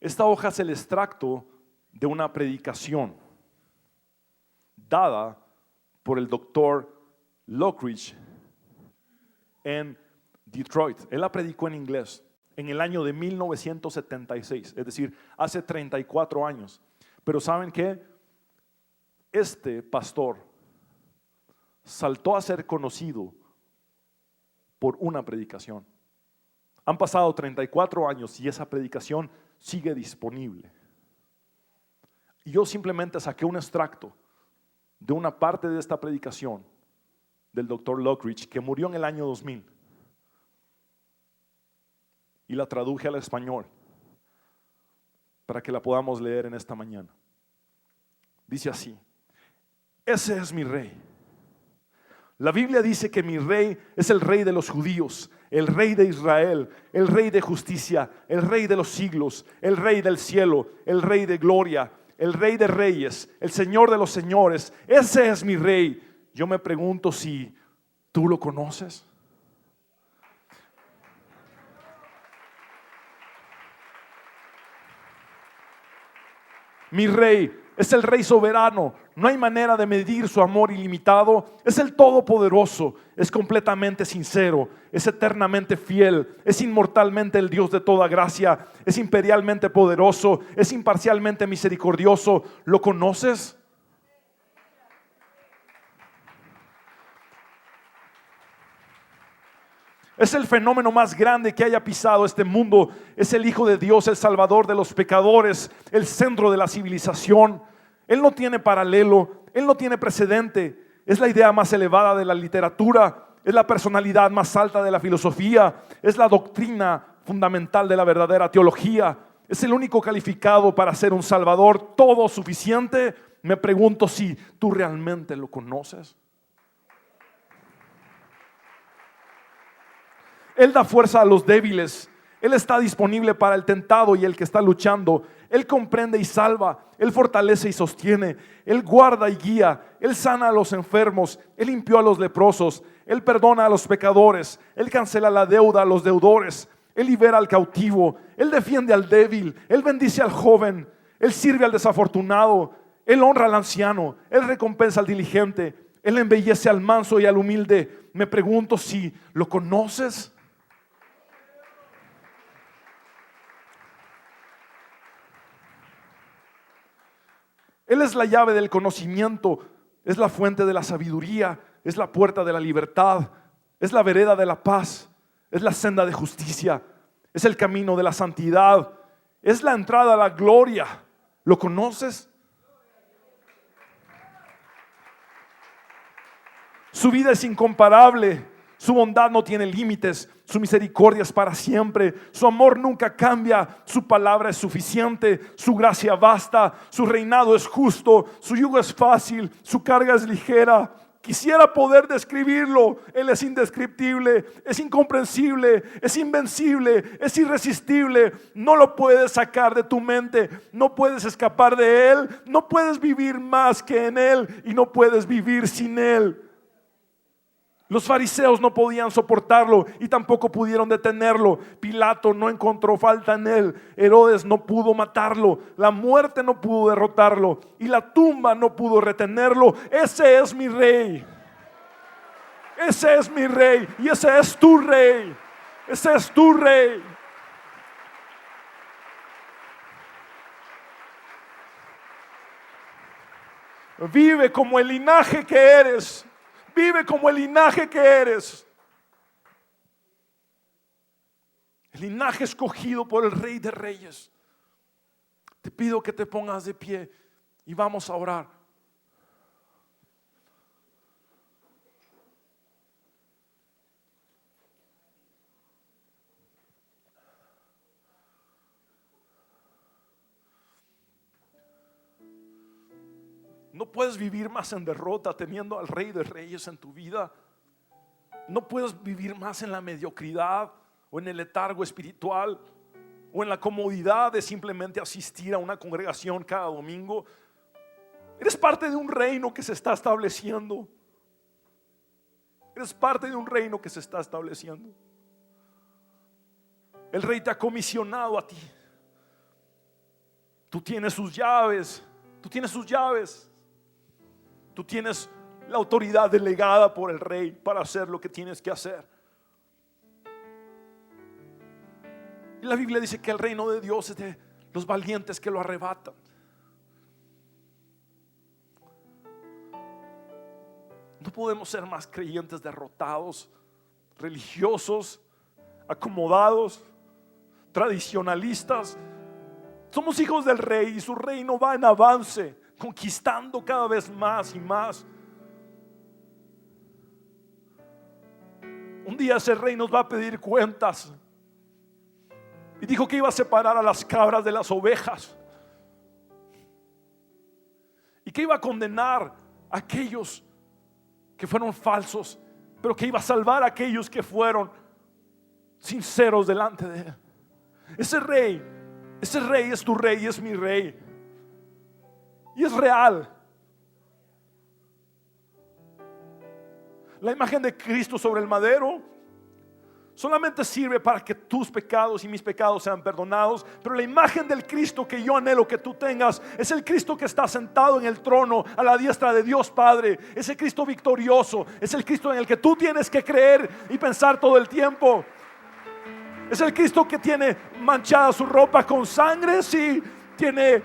Esta hoja es el extracto de una predicación dada por el doctor Lockridge en Detroit. Él la predicó en inglés en el año de 1976, es decir, hace 34 años. Pero ¿saben qué? Este pastor saltó a ser conocido por una predicación. Han pasado 34 años y esa predicación sigue disponible. Y yo simplemente saqué un extracto de una parte de esta predicación del doctor Lockridge, que murió en el año 2000, y la traduje al español para que la podamos leer en esta mañana. Dice así: ese es mi rey. La Biblia dice que mi rey es el rey de los judíos, el rey de Israel, el rey de justicia, el rey de los siglos, el rey del cielo, el rey de gloria, el rey de reyes, el Señor de los señores. Ese es mi rey. Yo me pregunto si tú lo conoces. Mi rey es el rey soberano. No hay manera de medir su amor ilimitado. Es el todopoderoso. Es completamente sincero. Es eternamente fiel. Es inmortalmente el Dios de toda gracia. Es imperialmente poderoso. Es imparcialmente misericordioso. ¿Lo conoces? Es el fenómeno más grande que haya pisado este mundo. Es el Hijo de Dios, el Salvador de los pecadores, el centro de la civilización. Él no tiene paralelo, Él no tiene precedente. Es la idea más elevada de la literatura. Es la personalidad más alta de la filosofía. Es la doctrina fundamental de la verdadera teología. Es el único calificado para ser un Salvador todo suficiente. Me pregunto si tú realmente lo conoces. Él da fuerza a los débiles. Él está disponible para el tentado y el que está luchando. Él comprende y salva. Él fortalece y sostiene. Él guarda y guía. Él sana a los enfermos. Él limpió a los leprosos. Él perdona a los pecadores. Él cancela la deuda a los deudores. Él libera al cautivo. Él defiende al débil. Él bendice al joven. Él sirve al desafortunado. Él honra al anciano. Él recompensa al diligente. Él embellece al manso y al humilde. Me pregunto si lo conoces. Él es la llave del conocimiento, es la fuente de la sabiduría, es la puerta de la libertad, Es la vereda de la paz, es la senda de justicia, es el camino de la santidad, es la entrada a la gloria. ¿Lo conoces? Su vida es incomparable, su bondad no tiene límites, su misericordia es para siempre, su amor nunca cambia, su palabra es suficiente, su gracia basta, su reinado es justo, su yugo es fácil, su carga es ligera. Quisiera poder describirlo. Él es indescriptible, es incomprensible, es invencible, es irresistible. No lo puedes sacar de tu mente, no puedes escapar de Él, no puedes vivir más que en Él y no puedes vivir sin Él. Los fariseos no podían soportarlo y tampoco pudieron detenerlo. Pilato no encontró falta en él. Herodes no pudo matarlo. La muerte no pudo derrotarlo. Y la tumba no pudo retenerlo. Ese es mi rey. Ese es mi rey. Y ese es tu rey. Ese es tu rey. Vive como el linaje que eres. Vive como el linaje que eres. El linaje escogido por el Rey de Reyes. Te pido que te pongas de pie y vamos a orar. No puedes vivir más en derrota teniendo al Rey de Reyes en tu vida. No puedes vivir más en la mediocridad o en el letargo espiritual o en la comodidad de simplemente asistir a una congregación cada domingo. Eres parte de un reino que se está estableciendo. Eres parte de un reino que se está estableciendo. El Rey te ha comisionado a ti. Tú tienes sus llaves. Tú tienes sus llaves. Tú tienes la autoridad delegada por el Rey para hacer lo que tienes que hacer. Y la Biblia dice que el reino de Dios es de los valientes que lo arrebatan. No podemos ser más creyentes derrotados, religiosos, acomodados, tradicionalistas. Somos hijos del Rey y su reino va en avance, conquistando cada vez más y más. Un día ese Rey nos va a pedir cuentas. Y dijo que iba a separar a las cabras de las ovejas. Y que iba a condenar a aquellos que fueron falsos, pero que iba a salvar a aquellos que fueron sinceros delante de Él. Ese Rey es tu Rey y es mi Rey. Y es real. La imagen de Cristo sobre el madero solamente sirve para que tus pecados y mis pecados sean perdonados. Pero la imagen del Cristo que yo anhelo que tú tengas es el Cristo que está sentado en el trono a la diestra de Dios Padre. Ese Cristo victorioso. Es el Cristo en el que tú tienes que creer y pensar todo el tiempo. Es el Cristo que tiene manchada su ropa con sangre, sí. Tiene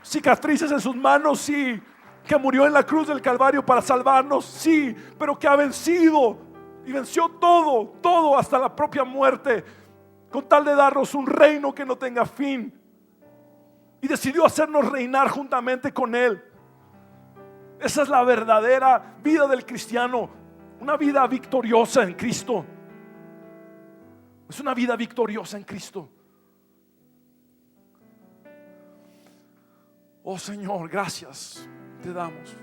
cicatrices en sus manos, sí. Que murió en la cruz del Calvario para salvarnos, sí. Pero que ha vencido y venció todo hasta la propia muerte, con tal de darnos un reino que no tenga fin. Y decidió hacernos reinar juntamente con Él. Esa es la verdadera vida del cristiano. Una vida victoriosa en Cristo. Es una vida victoriosa en Cristo. Oh Señor, gracias te damos.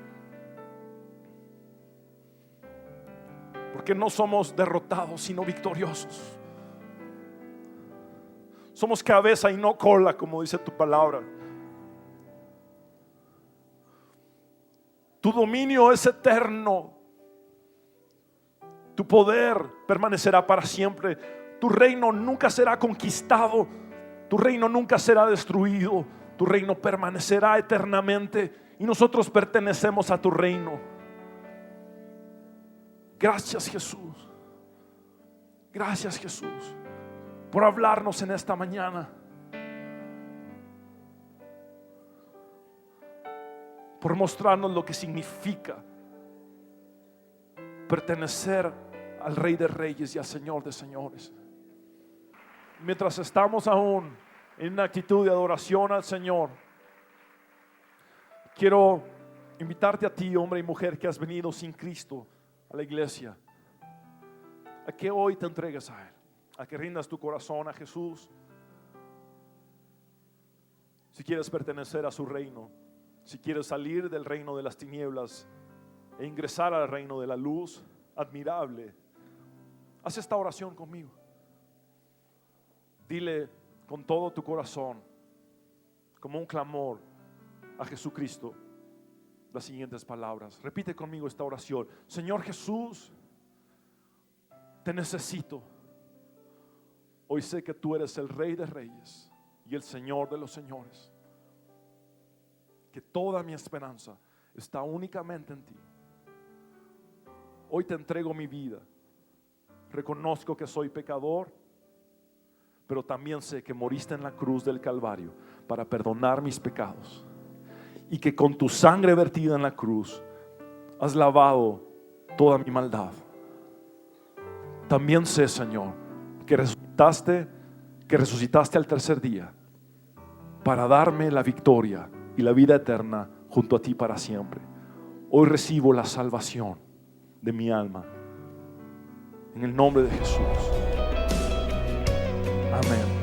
Porque no somos derrotados, sino victoriosos. Somos cabeza y no cola, como dice tu palabra. Tu dominio es eterno. Tu poder permanecerá para siempre. Tu reino nunca será conquistado. Tu reino nunca será destruido. Tu reino permanecerá eternamente. Y nosotros pertenecemos a tu reino. Gracias, Jesús. Gracias, Jesús, por hablarnos en esta mañana. Por mostrarnos lo que significa pertenecer al Rey de Reyes y al Señor de Señores. Mientras estamos aún en una actitud de adoración al Señor, quiero invitarte a ti, hombre y mujer, que has venido sin Cristo a la iglesia, a que hoy te entregues a Él, a que rindas tu corazón a Jesús. Si quieres pertenecer a su reino, si quieres salir del reino de las tinieblas e ingresar al reino de la luz admirable, haz esta oración conmigo. Dile con todo tu corazón, como un clamor a Jesucristo, las siguientes palabras. Repite conmigo esta oración. Señor Jesús, te necesito. Hoy sé que tú eres el Rey de Reyes y el Señor de los Señores, que toda mi esperanza está únicamente en ti. Hoy te entrego mi vida. Reconozco que soy pecador, pero también sé que moriste en la cruz del Calvario para perdonar mis pecados, y que con tu sangre vertida en la cruz has lavado toda mi maldad. También sé, Señor, que resucitaste al tercer día para darme la victoria y la vida eterna junto a ti para siempre. Hoy recibo la salvación de mi alma en el nombre de Jesús. Amén.